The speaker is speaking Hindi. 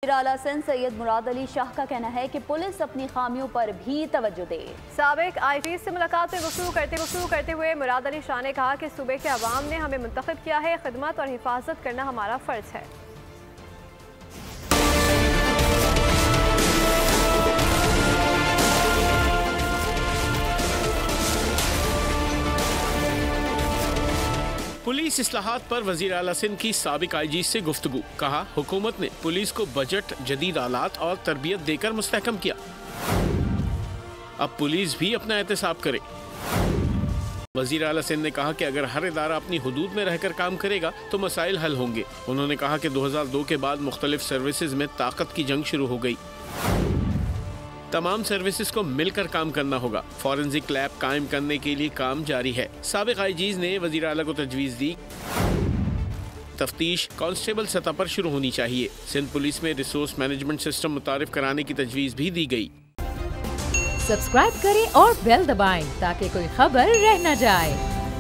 आला सिंध सैयद मुराद अली शाह का कहना है कि पुलिस अपनी खामियों पर भी तवज्जो दे। साबिक आईजी से मुलाकात में गुफ्तगू करते हुए मुराद अली शाह ने कहा कि सूबे के अवाम ने हमें मुंतखब किया है, खिदमत और हिफाजत करना हमारा फर्ज है। पुलिस इस्लाहात पर वज़ीर आला सिंध की साबिक आईजी से गुफ्तगू। कहा, हुकूमत ने पुलिस को बजट, जदीद आलात और तरबियत देकर मुस्तहकम किया। अब पुलिस भी अपना एहतसाब करे। वज़ीर आला सिंध ने कहा कि अगर हर इदारा अपनी हुदूद में रहकर काम करेगा तो मसाइल हल होंगे। उन्होंने कहा कि 2002 के बाद मुख्तलिफ सर्विसेज में ताकत की जंग शुरू हो गई। तमाम सर्विसेज को मिलकर काम करना होगा। फॉरेंसिक लैब कायम करने के लिए काम जारी है। साबिक आईजीज ने वज़ीर आला को तजवीज़ दी, तफ्तीश कांस्टेबल सतह पर शुरू होनी चाहिए। सिंध पुलिस में रिसोर्स मैनेजमेंट सिस्टम मुतारिफ कराने की तजवीज़ भी दी गई। सब्सक्राइब करें और बेल दबाएं ताकि कोई खबर रह न जाए।